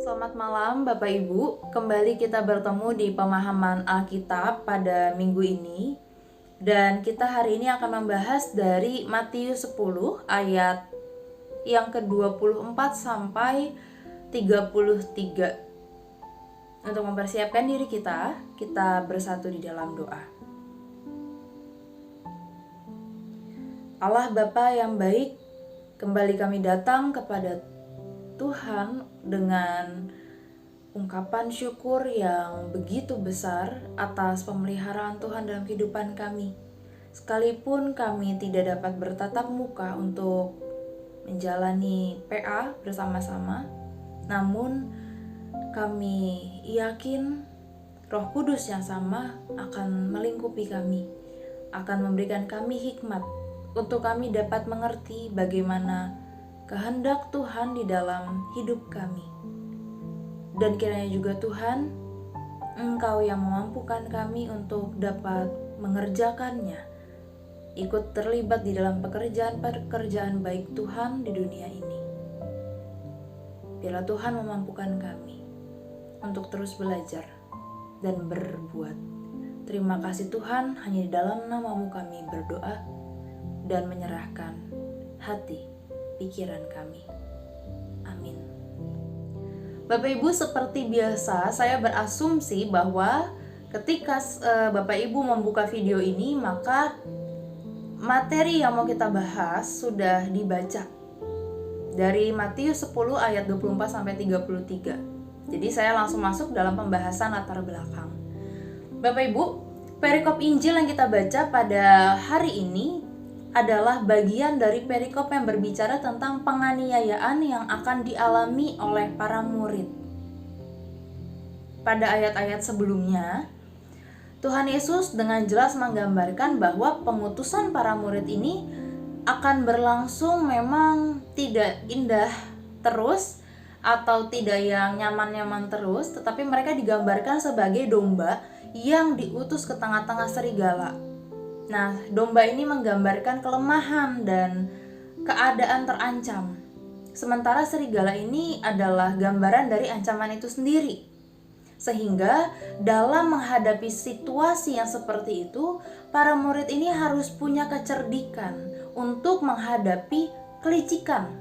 Selamat malam Bapak Ibu, kembali kita bertemu di pemahaman Alkitab pada minggu ini. Dan kita hari ini akan membahas dari Matius 10 ayat yang ke-24 sampai 33. Untuk mempersiapkan diri kita bersatu di dalam doa. Allah Bapa yang baik, kembali kami datang kepada Tuhan dengan ungkapan syukur yang begitu besar atas pemeliharaan Tuhan dalam kehidupan kami. Sekalipun kami tidak dapat bertatap muka untuk menjalani PA bersama-sama, namun kami yakin Roh Kudus yang sama akan melingkupi kami, akan memberikan kami hikmat untuk kami dapat mengerti bagaimana kehendak Tuhan di dalam hidup kami. Dan kiranya juga Tuhan, Engkau yang memampukan kami untuk dapat mengerjakannya, ikut terlibat di dalam pekerjaan baik Tuhan di dunia ini. Biarlah Tuhan memampukan kami untuk terus belajar dan berbuat. Terima kasih Tuhan, hanya di dalam nama-Mu kami berdoa dan menyerahkan hati, pikiran kami. Amin. Bapak Ibu, seperti biasa saya berasumsi bahwa ketika Bapak Ibu membuka video ini, maka materi yang mau kita bahas sudah dibaca dari Matius 10 ayat 24 sampai 33. Jadi saya langsung masuk dalam pembahasan latar belakang. Bapak Ibu, perikop Injil yang kita baca pada hari ini adalah bagian dari perikop yang berbicara tentang penganiayaan yang akan dialami oleh para murid. Pada ayat-ayat sebelumnya, Tuhan Yesus dengan jelas menggambarkan bahwa pengutusan para murid ini akan berlangsung memang tidak indah terus atau tidak yang nyaman-nyaman terus, tetapi mereka digambarkan sebagai domba yang diutus ke tengah-tengah serigala. Nah, domba ini menggambarkan kelemahan dan keadaan terancam. Sementara serigala ini adalah gambaran dari ancaman itu sendiri. Sehingga dalam menghadapi situasi yang seperti itu, para murid ini harus punya kecerdikan untuk menghadapi kelicikan.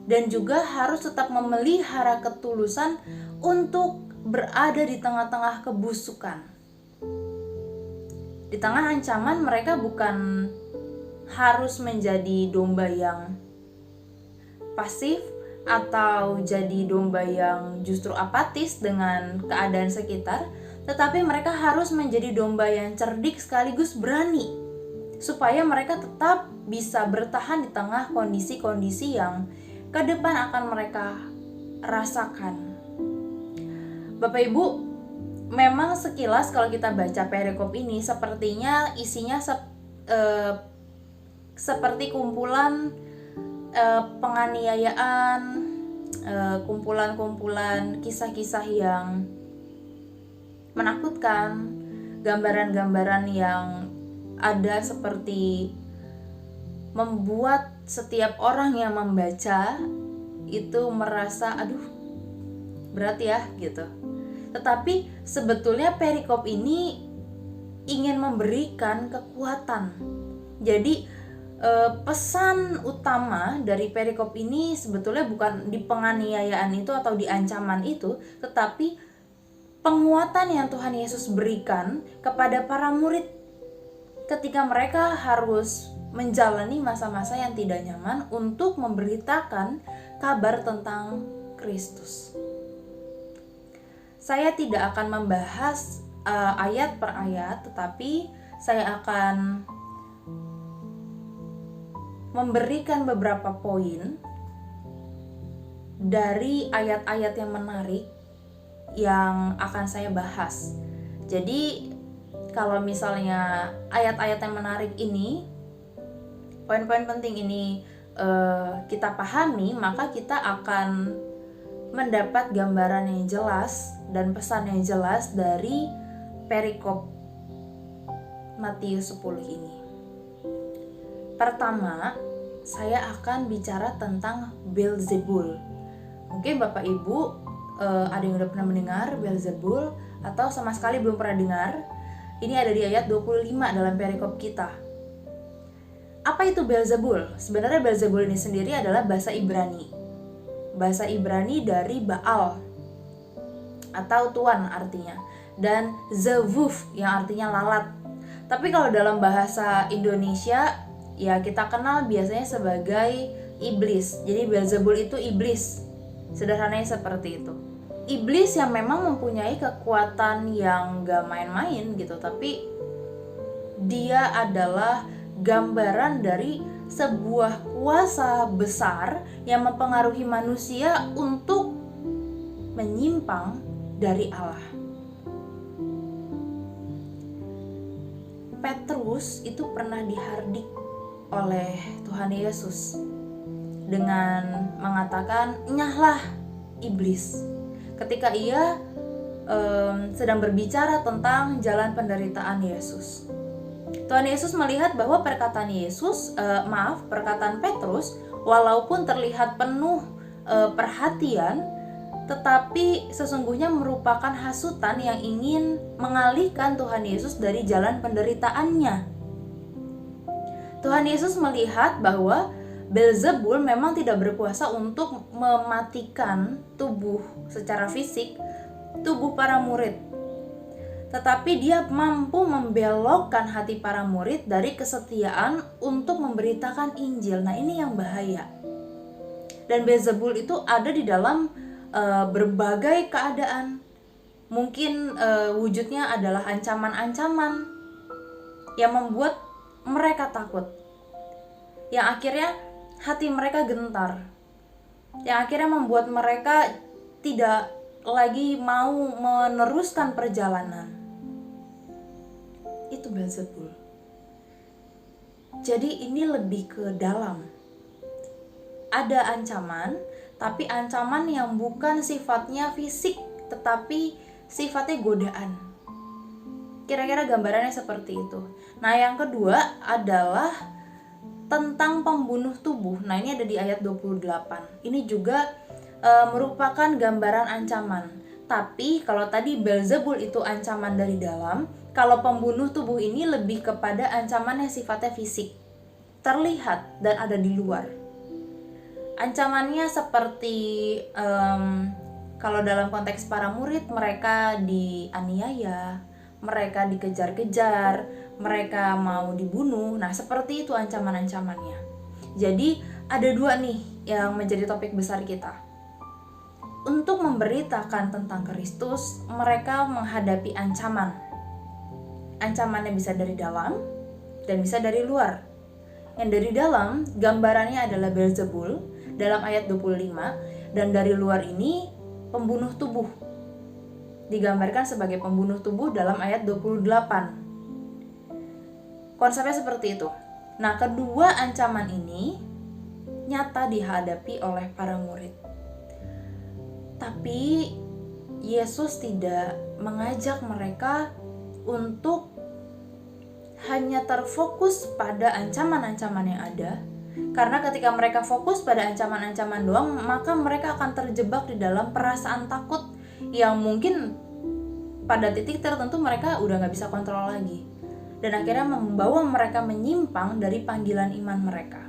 Dan juga harus tetap memelihara ketulusan untuk berada di tengah-tengah kebusukan. Di tengah ancaman, mereka bukan harus menjadi domba yang pasif atau jadi domba yang justru apatis dengan keadaan sekitar, tetapi mereka harus menjadi domba yang cerdik sekaligus berani, supaya mereka tetap bisa bertahan di tengah kondisi-kondisi yang ke depan akan mereka rasakan. Bapak Ibu, memang sekilas kalau kita baca perikop ini sepertinya isinya seperti kumpulan penganiayaan, kumpulan-kumpulan kisah-kisah yang menakutkan, gambaran-gambaran yang ada seperti membuat setiap orang yang membaca itu merasa aduh berat ya gitu. Tetapi sebetulnya perikop ini ingin memberikan kekuatan. Jadi pesan utama dari perikop ini sebetulnya bukan di penganiayaan itu atau di ancaman itu, tetapi penguatan yang Tuhan Yesus berikan kepada para murid ketika mereka harus menjalani masa-masa yang tidak nyaman untuk memberitakan kabar tentang Kristus. Saya tidak akan membahas ayat per ayat, tetapi saya akan memberikan beberapa poin dari ayat-ayat yang menarik yang akan saya bahas. Jadi kalau misalnya ayat-ayat yang menarik ini, poin-poin penting ini kita pahami, maka kita akan mendapat gambaran yang jelas dan pesan yang jelas dari perikop Matius 10 ini. Pertama, saya akan bicara tentang Beelzebul. Mungkin Bapak Ibu ada yang udah pernah mendengar Beelzebul atau sama sekali belum pernah dengar, ini ada di ayat 25 dalam perikop kita. Apa itu Beelzebul? Sebenarnya Beelzebul ini sendiri adalah bahasa Ibrani. Bahasa Ibrani dari Baal atau Tuan artinya. Dan Zevuf yang artinya lalat. Tapi kalau dalam bahasa Indonesia, ya kita kenal biasanya sebagai iblis. Jadi Beelzebul itu iblis. Sederhananya seperti itu. Iblis yang memang mempunyai kekuatan yang gak main-main gitu. Tapi dia adalah gambaran dari sebuah kuasa besar yang mempengaruhi manusia untuk menyimpang dari Allah. Petrus itu pernah dihardik oleh Tuhan Yesus dengan mengatakan, "Nyahlah iblis," ketika ia sedang berbicara tentang jalan penderitaan Yesus. Tuhan Yesus melihat bahwa perkataan perkataan Petrus, walaupun terlihat penuh perhatian, tetapi sesungguhnya merupakan hasutan yang ingin mengalihkan Tuhan Yesus dari jalan penderitaannya. Tuhan Yesus melihat bahwa Beelzebul memang tidak berkuasa untuk mematikan tubuh secara fisik, tubuh para murid. Tetapi dia mampu membelokkan hati para murid dari kesetiaan untuk memberitakan Injil. Nah, ini yang bahaya. Dan Beelzebul itu ada di dalam berbagai keadaan. Mungkin wujudnya adalah ancaman-ancaman yang membuat mereka takut, yang akhirnya hati mereka gentar, yang akhirnya membuat mereka tidak lagi mau meneruskan perjalanan. Itu Beelzebul. Jadi ini lebih ke dalam. Ada ancaman, tapi ancaman yang bukan sifatnya fisik, tetapi sifatnya godaan. Kira-kira gambarannya seperti itu. Nah, yang kedua adalah tentang pembunuh tubuh. Nah, ini ada di ayat 28. Ini juga merupakan gambaran ancaman. Tapi kalau tadi Beelzebul itu ancaman dari dalam, kalau pembunuh tubuh ini lebih kepada ancaman yang sifatnya fisik, terlihat dan ada di luar. Ancamannya seperti kalau dalam konteks para murid, mereka dianiaya, mereka dikejar-kejar, mereka mau dibunuh. Nah, seperti itu ancaman-ancamannya. Jadi ada dua nih yang menjadi topik besar kita. Untuk memberitakan tentang Kristus, mereka menghadapi ancaman. Ancamannya bisa dari dalam dan bisa dari luar. Yang dari dalam, gambarannya adalah Beelzebul dalam ayat 25, dan dari luar ini pembunuh tubuh. Digambarkan sebagai pembunuh tubuh dalam ayat 28. Konsepnya seperti itu. Nah, kedua ancaman ini nyata dihadapi oleh para murid. Tapi Yesus tidak mengajak mereka untuk hanya terfokus pada ancaman-ancaman yang ada. Karena ketika mereka fokus pada ancaman-ancaman doang, maka mereka akan terjebak di dalam perasaan takut yang mungkin pada titik tertentu mereka udah gak bisa kontrol lagi. Dan akhirnya membawa mereka menyimpang dari panggilan iman mereka.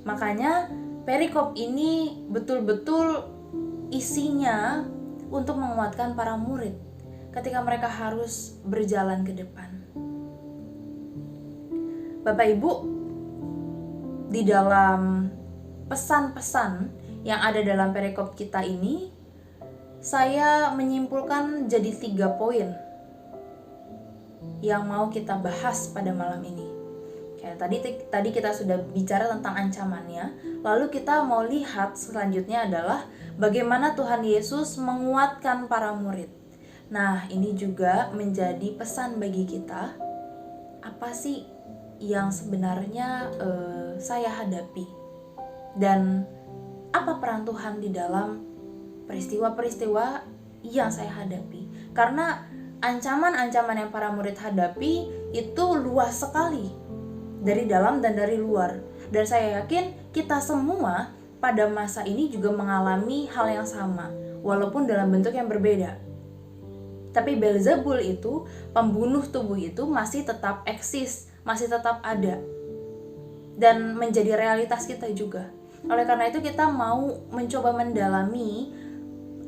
Makanya perikop ini betul-betul isinya untuk menguatkan para murid ketika mereka harus berjalan ke depan. Bapak Ibu, di dalam pesan-pesan yang ada dalam perikop kita ini, saya menyimpulkan jadi 3 poin yang mau kita bahas pada malam ini. Tadi kita sudah bicara tentang ancamannya, lalu kita mau lihat selanjutnya adalah bagaimana Tuhan Yesus menguatkan para murid. Nah, ini juga menjadi pesan bagi kita. Apa sih yang sebenarnya saya hadapi? Dan apa peran Tuhan di dalam peristiwa-peristiwa yang saya hadapi? Karena ancaman-ancaman yang para murid hadapi itu luas sekali, dari dalam dan dari luar. Dan saya yakin kita semua pada masa ini juga mengalami hal yang sama, walaupun dalam bentuk yang berbeda. Tapi Beelzebul itu, pembunuh tubuh itu masih tetap eksis, masih tetap ada, dan menjadi realitas kita juga. Oleh karena itu kita mau mencoba mendalami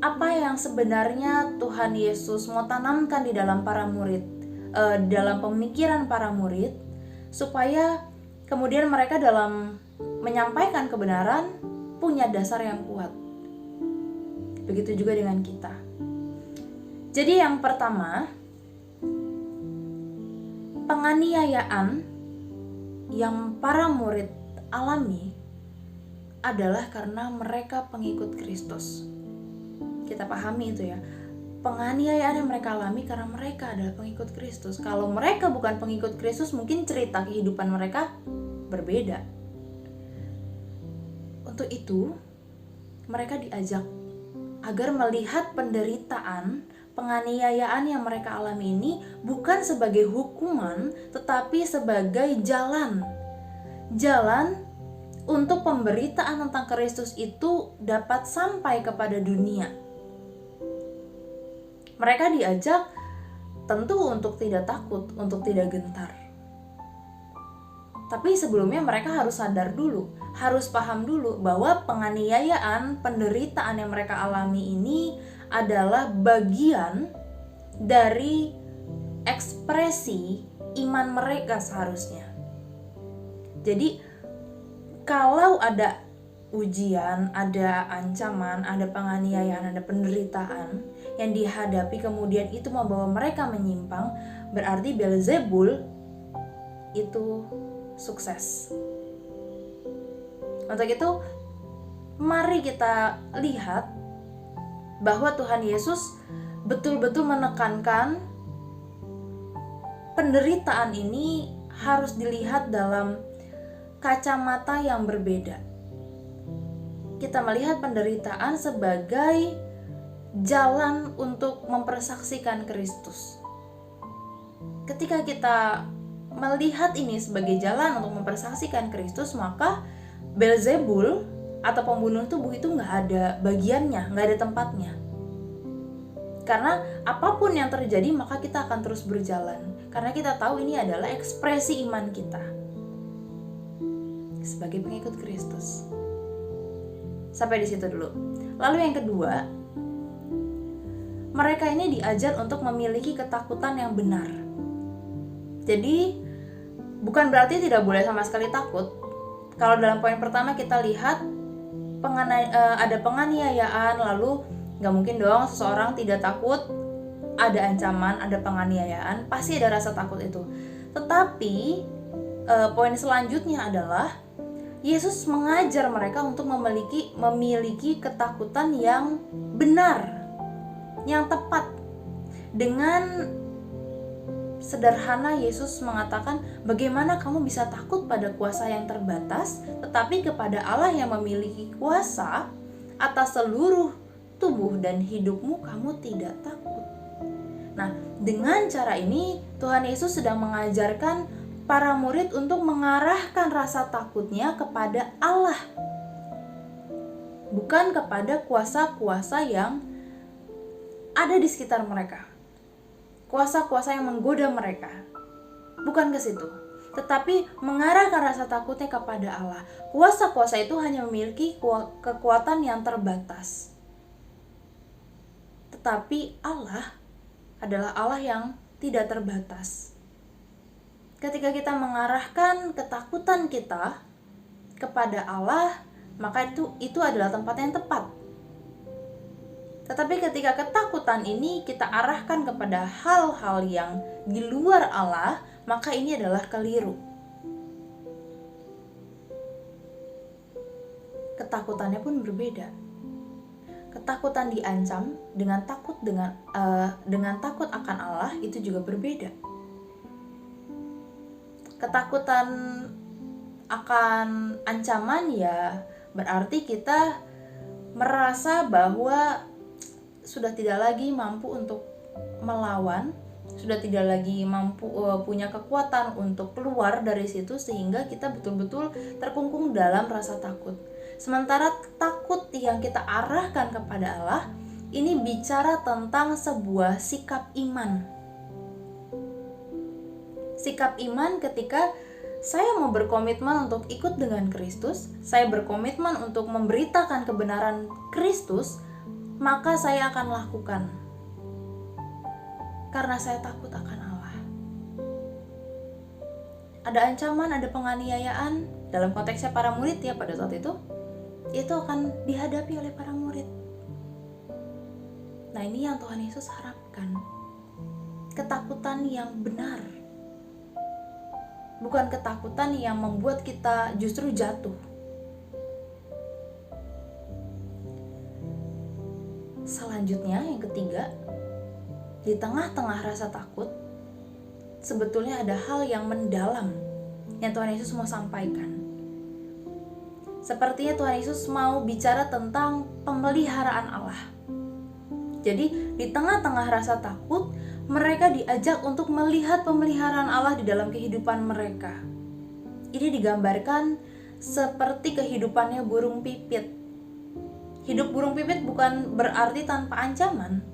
apa yang sebenarnya Tuhan Yesus mau tanamkan di dalam para murid, dalam pemikiran para murid, supaya kemudian mereka dalam menyampaikan kebenaran punya dasar yang kuat. Begitu juga dengan kita. Jadi yang pertama, penganiayaan yang para murid alami adalah karena mereka pengikut Kristus. Kita pahami itu ya. Penganiayaan yang mereka alami karena mereka adalah pengikut Kristus. Kalau mereka bukan pengikut Kristus, mungkin cerita kehidupan mereka berbeda. Untuk itu, mereka diajak agar melihat penderitaan, penganiayaan yang mereka alami ini bukan sebagai hukuman, tetapi sebagai jalan untuk pemberitaan tentang Kristus itu dapat sampai kepada dunia. Mereka diajak tentu untuk tidak takut, untuk tidak gentar. Tapi sebelumnya mereka harus sadar dulu, harus paham dulu bahwa penganiayaan, penderitaan yang mereka alami ini adalah bagian dari ekspresi iman mereka seharusnya. Jadi kalau ada ujian, ada ancaman, ada penganiayaan, ada penderitaan yang dihadapi kemudian itu membawa mereka menyimpang, berarti Beelzebul itu sukses. Untuk itu, mari kita lihat bahwa Tuhan Yesus betul-betul menekankan penderitaan ini harus dilihat dalam kacamata yang berbeda. Kita melihat penderitaan sebagai jalan untuk mempersaksikan Kristus. Ketika kita melihat ini sebagai jalan untuk mempersaksikan Kristus, maka Beelzebul atau pembunuh tubuh itu nggak ada bagiannya, nggak ada tempatnya. Karena apapun yang terjadi, maka kita akan terus berjalan. Karena kita tahu ini adalah ekspresi iman kita sebagai pengikut Kristus. Sampai di situ dulu. Lalu yang kedua, mereka ini diajar untuk memiliki ketakutan yang benar. Jadi bukan berarti tidak boleh sama sekali takut. Kalau dalam poin pertama kita lihat ada penganiayaan, lalu gak mungkin dong seseorang tidak takut. Ada ancaman, ada penganiayaan, pasti ada rasa takut itu. Tetapi poin selanjutnya adalah Yesus mengajar mereka untuk memiliki ketakutan yang benar, yang tepat. Dengan sederhana Yesus mengatakan, bagaimana kamu bisa takut pada kuasa yang terbatas, tetapi kepada Allah yang memiliki kuasa atas seluruh tubuh dan hidupmu kamu tidak takut. Nah, dengan cara ini Tuhan Yesus sedang mengajarkan para murid untuk mengarahkan rasa takutnya kepada Allah, bukan kepada kuasa-kuasa yang ada di sekitar mereka, kuasa-kuasa yang menggoda mereka. Bukan ke situ, tetapi mengarahkan rasa takutnya kepada Allah. Kuasa-kuasa itu hanya memiliki kekuatan yang terbatas, tetapi Allah adalah Allah yang tidak terbatas. Ketika kita mengarahkan ketakutan kita kepada Allah, maka itu adalah tempat yang tepat. Tetapi ketika ketakutan ini kita arahkan kepada hal-hal yang di luar Allah, maka ini adalah keliru. Ketakutannya pun berbeda. Ketakutan diancam dengan takut akan Allah itu juga berbeda. Ketakutan akan ancaman ya berarti kita merasa bahwa sudah tidak lagi mampu untuk melawan, sudah tidak lagi mampu punya kekuatan untuk keluar dari situ, sehingga kita betul-betul terkungkung dalam rasa takut. Sementara takut yang kita arahkan kepada Allah ini bicara tentang sebuah sikap iman. Sikap iman ketika saya mau berkomitmen untuk ikut dengan Kristus, saya berkomitmen untuk memberitakan kebenaran Kristus, maka saya akan lakukan. Karena saya takut akan Allah. Ada ancaman, ada penganiayaan, dalam konteksnya para murid ya pada saat itu akan dihadapi oleh para murid. Nah, ini yang Tuhan Yesus harapkan. Ketakutan yang benar. Bukan ketakutan yang membuat kita justru jatuh. Selanjutnya, yang ketiga, di tengah-tengah rasa takut, sebetulnya ada hal yang mendalam yang Tuhan Yesus mau sampaikan. Sepertinya Tuhan Yesus mau bicara tentang pemeliharaan Allah. Jadi, di tengah-tengah rasa takut, mereka diajak untuk melihat pemeliharaan Allah di dalam kehidupan mereka. Ini digambarkan seperti kehidupannya burung pipit. Hidup burung pipit bukan berarti tanpa ancaman,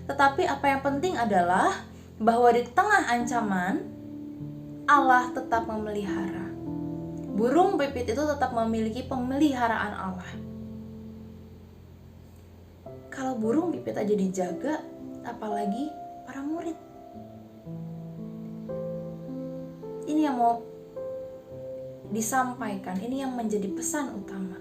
tetapi apa yang penting adalah bahwa di tengah ancaman, Allah tetap memelihara. Burung pipit itu tetap memiliki pemeliharaan Allah. Kalau burung pipit aja dijaga, apalagi para murid. Ini yang mau disampaikan, ini yang menjadi pesan utama.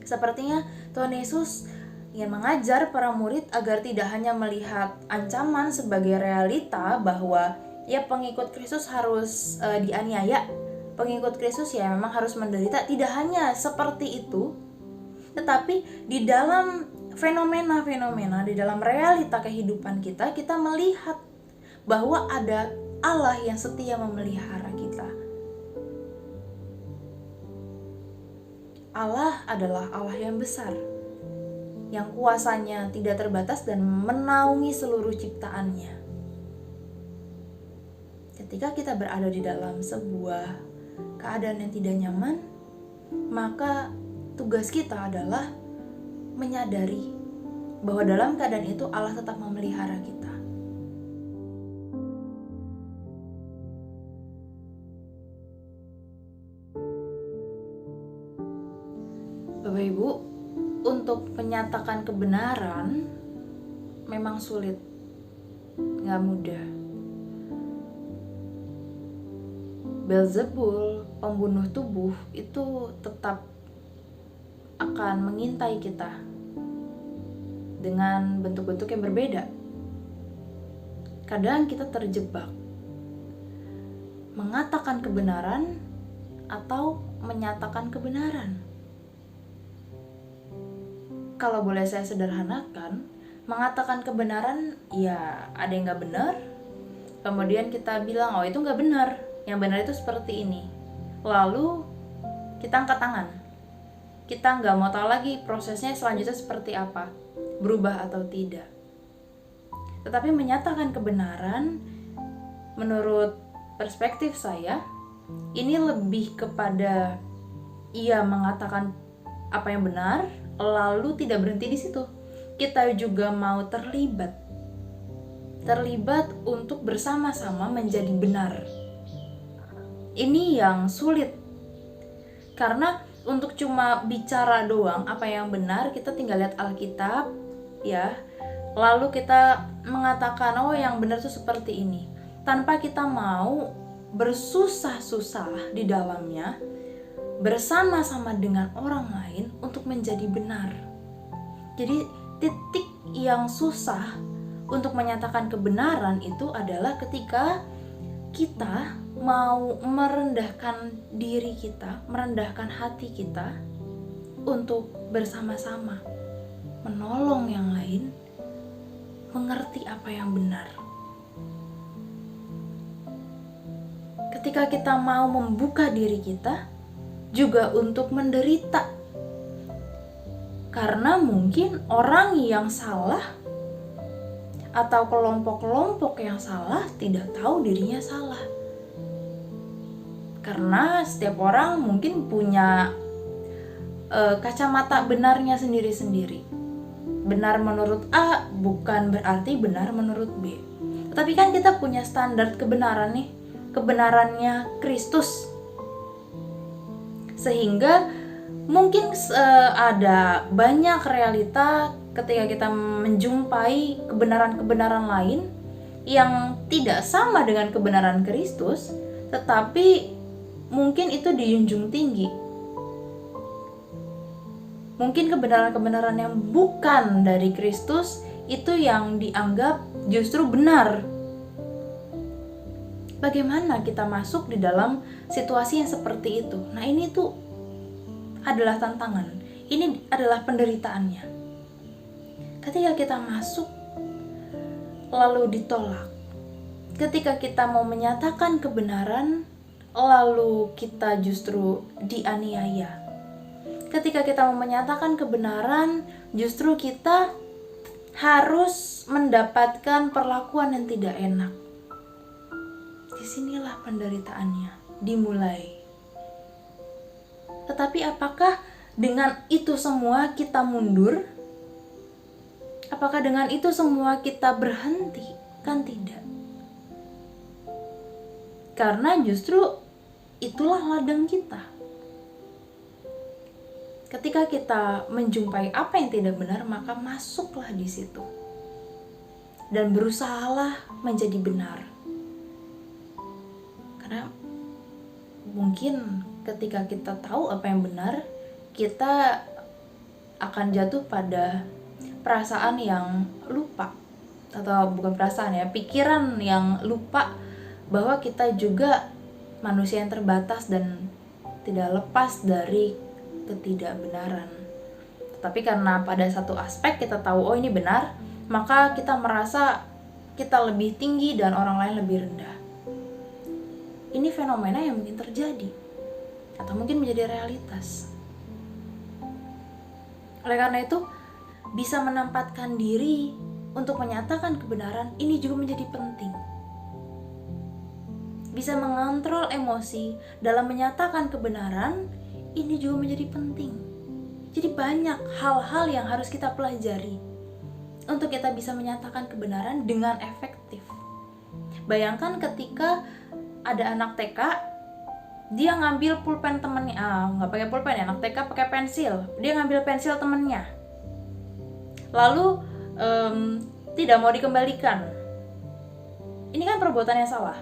Sepertinya Tuhan Yesus ingin mengajar para murid agar tidak hanya melihat ancaman sebagai realita bahwa ya pengikut Kristus harus dianiaya, pengikut Kristus ya memang harus menderita. Tidak hanya seperti itu, tetapi di dalam fenomena-fenomena, di dalam realita kehidupan kita melihat bahwa ada Allah yang setia memelihara kita. Allah adalah Allah yang besar, yang kuasanya tidak terbatas dan menaungi seluruh ciptaannya. Ketika kita berada di dalam sebuah keadaan yang tidak nyaman, maka tugas kita adalah menyadari bahwa dalam keadaan itu Allah tetap memelihara kita. Bapak Ibu, untuk menyatakan kebenaran memang sulit, gak mudah. Beelzebul, pembunuh tubuh, itu tetap akan mengintai kita dengan bentuk-bentuk yang berbeda. Kadang kita terjebak mengatakan kebenaran atau menyatakan kebenaran. Kalau boleh saya sederhanakan, mengatakan kebenaran ya ada yang gak benar, kemudian kita bilang oh itu gak benar, yang benar itu seperti ini, lalu kita angkat tangan. Kita nggak mau tahu lagi prosesnya selanjutnya seperti apa, berubah atau tidak. Tetapi menyatakan kebenaran, menurut perspektif saya, ini lebih kepada ia mengatakan apa yang benar, lalu tidak berhenti di situ. Kita juga mau terlibat untuk bersama-sama menjadi benar. Ini yang sulit, karena untuk cuma bicara doang apa yang benar, kita tinggal lihat Alkitab ya, lalu kita mengatakan oh yang benar itu seperti ini, tanpa kita mau bersusah-susah di dalamnya bersama-sama dengan orang lain untuk menjadi benar. Jadi titik yang susah untuk menyatakan kebenaran itu adalah ketika kita mau merendahkan diri kita, merendahkan hati kita untuk bersama-sama menolong yang lain mengerti apa yang benar. Ketika kita mau membuka diri kita juga untuk menderita, karena mungkin orang yang salah atau kelompok-kelompok yang salah tidak tahu dirinya salah. Karena setiap orang mungkin punya kacamata benarnya sendiri-sendiri. Benar menurut A bukan berarti benar menurut B. Tapi kan kita punya standar kebenaran nih, kebenarannya Kristus. Sehingga mungkin ada banyak realita ketika kita menjumpai kebenaran-kebenaran lain yang tidak sama dengan kebenaran Kristus, tetapi mungkin itu dijunjung tinggi. Mungkin kebenaran-kebenaran yang bukan dari Kristus itu yang dianggap justru benar. Bagaimana kita masuk di dalam situasi yang seperti itu? Nah, ini tuh adalah tantangan. Ini adalah penderitaannya. Ketika kita masuk lalu ditolak. Ketika kita mau menyatakan kebenaran lalu kita justru dianiaya. Ketika kita mau menyatakan kebenaran, justru kita harus mendapatkan perlakuan yang tidak enak. Disinilah penderitaannya dimulai. Tetapi apakah dengan itu semua kita mundur? Apakah dengan itu semua kita berhenti? Kan tidak. Karena justru itulah ladang kita. Ketika kita menjumpai apa yang tidak benar, maka masuklah di situ. Dan berusahalah menjadi benar. Karena mungkin ketika kita tahu apa yang benar, kita akan jatuh pada perasaan yang lupa. Atau bukan perasaan ya, pikiran yang lupa bahwa kita juga manusia yang terbatas dan tidak lepas dari ketidakbenaran. Tapi karena pada satu aspek kita tahu oh ini benar, maka kita merasa kita lebih tinggi dan orang lain lebih rendah. Ini fenomena yang mungkin terjadi atau mungkin menjadi realitas. Oleh karena itu, bisa menempatkan diri untuk menyatakan kebenaran ini juga menjadi penting. Bisa mengontrol emosi dalam menyatakan kebenaran ini juga menjadi penting. Jadi banyak hal-hal yang harus kita pelajari untuk kita bisa menyatakan kebenaran dengan efektif. Bayangkan ketika ada anak TK, dia ngambil pulpen temennya, nggak pakai pulpen ya, anak TK pakai pensil, dia ngambil pensil temennya, lalu tidak mau dikembalikan. Ini kan perbuatan yang salah.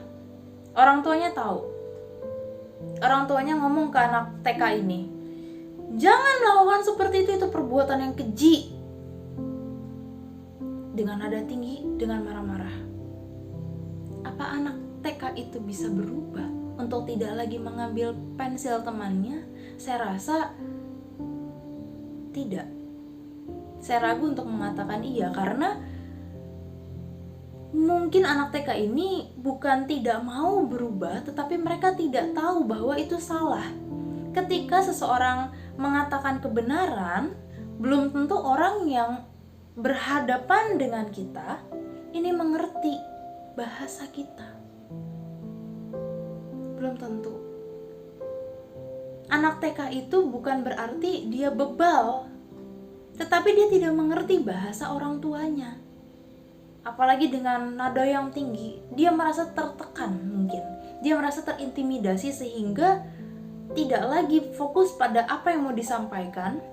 Orang tuanya tahu. Orang tuanya ngomong ke anak TK ini, jangan melakukan seperti itu perbuatan yang keji. Dengan nada tinggi, dengan marah-marah. Apa anak TK itu bisa berubah untuk tidak lagi mengambil pensil temannya? Saya rasa tidak. Saya ragu untuk mengatakan iya, karena mungkin anak TK ini bukan tidak mau berubah, tetapi mereka tidak tahu bahwa itu salah. Ketika seseorang mengatakan kebenaran, belum tentu orang yang berhadapan dengan kita ini mengerti bahasa kita. Belum tentu. Anak TK itu bukan berarti dia bebal, tetapi dia tidak mengerti bahasa orang tuanya. Apalagi dengan nada yang tinggi, dia merasa tertekan mungkin. Dia merasa terintimidasi sehingga tidak lagi fokus pada apa yang mau disampaikan,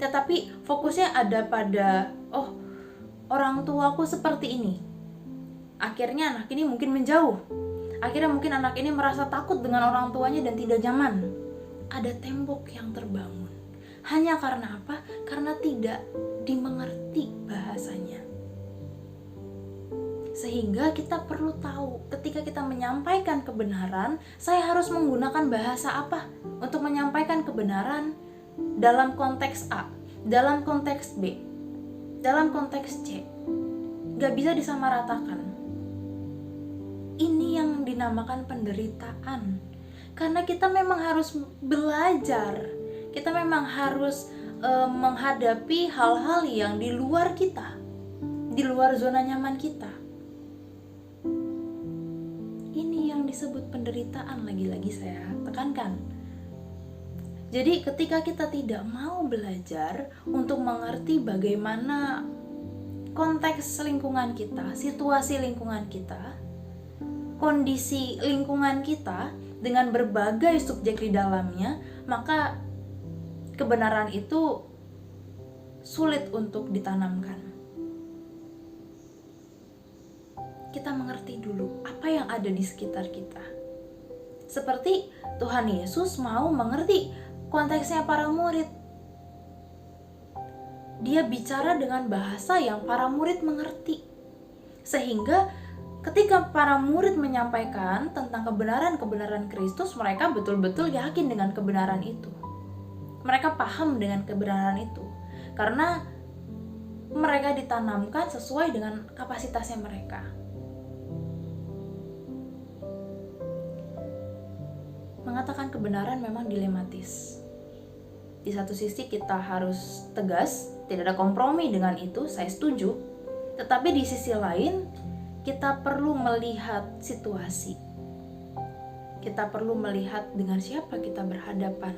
tetapi fokusnya ada pada, oh orang tuaku seperti ini. Akhirnya anak ini mungkin menjauh. Akhirnya mungkin anak ini merasa takut dengan orang tuanya dan tidak nyaman. Ada tembok yang terbangun. Hanya karena apa? Karena tidak dimengerti bahasanya. Sehingga kita perlu tahu ketika kita menyampaikan kebenaran, saya harus menggunakan bahasa apa untuk menyampaikan kebenaran dalam konteks A, dalam konteks B, dalam konteks C. Gak bisa disamaratakan. Ini yang dinamakan penderitaan. Karena kita memang harus belajar. Kita memang harus menghadapi hal-hal yang di luar kita, di luar zona nyaman kita. Ini yang disebut penderitaan, lagi-lagi saya tekankan. Jadi ketika kita tidak mau belajar untuk mengerti bagaimana konteks lingkungan kita, situasi lingkungan kita, kondisi lingkungan kita dengan berbagai subjek di dalamnya, maka kebenaran itu sulit untuk ditanamkan. Kita mengerti dulu apa yang ada di sekitar kita. Seperti Tuhan Yesus mau mengerti konteksnya para murid. Dia bicara dengan bahasa yang para murid mengerti. Sehingga ketika para murid menyampaikan tentang kebenaran-kebenaran Kristus, mereka betul-betul yakin dengan kebenaran itu. Mereka paham dengan kebenaran itu. Karena mereka ditanamkan sesuai dengan kapasitasnya mereka. Mengatakan kebenaran memang dilematis. Di satu sisi kita harus tegas, tidak ada kompromi dengan itu, saya setuju. Tetapi di sisi lain, kita perlu melihat situasi. Kita perlu melihat dengan siapa kita berhadapan.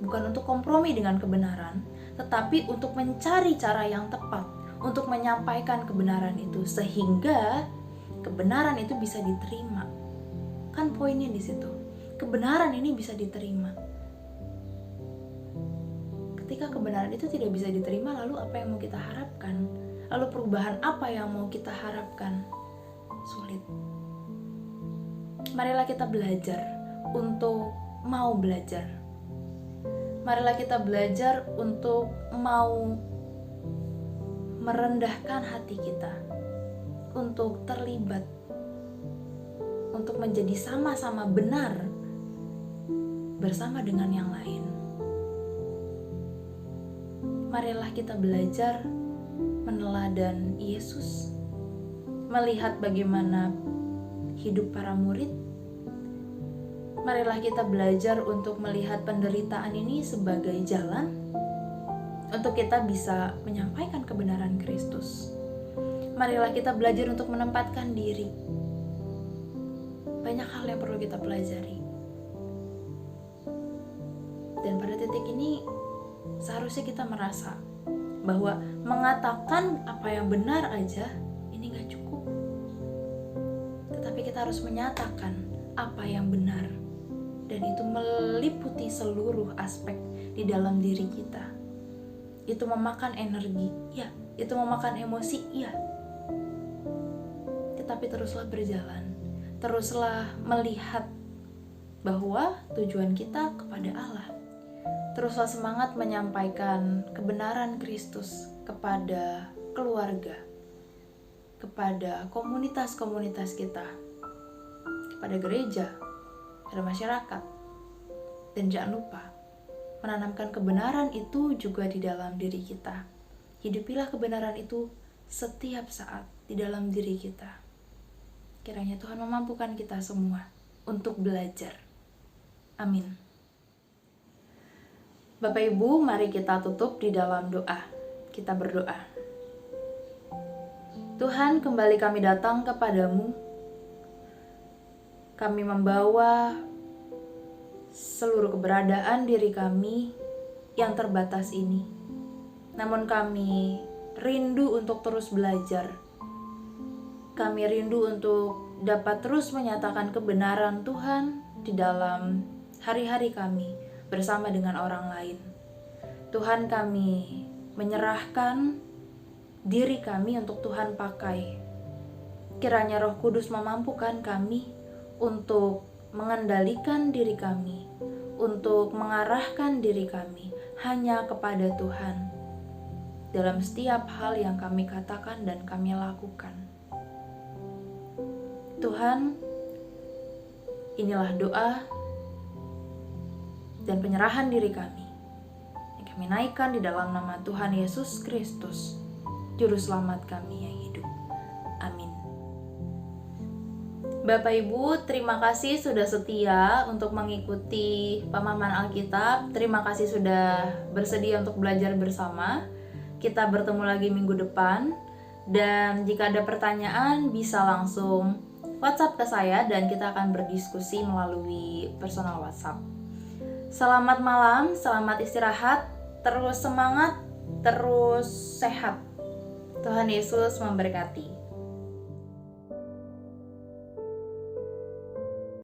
Bukan untuk kompromi dengan kebenaran, tetapi untuk mencari cara yang tepat untuk menyampaikan kebenaran itu sehingga kebenaran itu bisa diterima. Kan poinnya di situ. Kebenaran ini bisa diterima. Ketika kebenaran itu tidak bisa diterima, lalu apa yang mau kita harapkan? Lalu perubahan apa yang mau kita harapkan? Sulit. Marilah kita belajar untuk mau belajar. Marilah kita belajar untuk mau merendahkan hati kita, untuk terlibat, untuk menjadi sama-sama benar bersama dengan yang lain. Marilah kita belajar meneladan Yesus, melihat bagaimana hidup para murid. Marilah kita belajar untuk melihat penderitaan ini sebagai jalan untuk kita bisa menyampaikan kebenaran Kristus. Marilah kita belajar untuk menempatkan diri. Banyak hal yang perlu kita pelajari. Dan pada titik ini seharusnya kita merasa bahwa mengatakan apa yang benar aja ini gak cukup. Tetapi kita harus menyatakan apa yang benar. Dan itu meliputi seluruh aspek di dalam diri kita. Itu memakan energi, ya. Itu memakan emosi, ya. Tetapi teruslah berjalan. Teruslah melihat bahwa tujuan kita kepada Allah. Teruslah semangat menyampaikan kebenaran Kristus kepada keluarga, kepada komunitas-komunitas kita, kepada gereja, kepada masyarakat. Dan jangan lupa, menanamkan kebenaran itu juga di dalam diri kita. Hidupilah kebenaran itu setiap saat di dalam diri kita. Kiranya Tuhan memampukan kita semua untuk belajar. Amin. Bapak Ibu, mari kita tutup di dalam doa. Kita berdoa. Tuhan, kembali kami datang kepadamu. Kami membawa seluruh keberadaan diri kami yang terbatas ini. Namun kami rindu untuk terus belajar. Kami rindu untuk dapat terus menyatakan kebenaran Tuhan di dalam hari-hari kami bersama dengan orang lain. Tuhan, kami menyerahkan diri kami untuk Tuhan pakai. Kiranya Roh Kudus memampukan kami untuk mengendalikan diri kami, untuk mengarahkan diri kami hanya kepada Tuhan dalam setiap hal yang kami katakan dan kami lakukan. Tuhan, inilah doa dan penyerahan diri kami yang kami naikkan di dalam nama Tuhan Yesus Kristus, Juru Selamat kami yang hidup. Amin. Bapak Ibu, terima kasih sudah setia untuk mengikuti pemahaman Alkitab. Terima kasih sudah bersedia untuk belajar bersama. Kita bertemu lagi minggu depan. Dan jika ada pertanyaan, bisa langsung WhatsApp ke saya dan kita akan berdiskusi melalui personal WhatsApp. Selamat malam, selamat istirahat, terus semangat, terus sehat. Tuhan Yesus memberkati.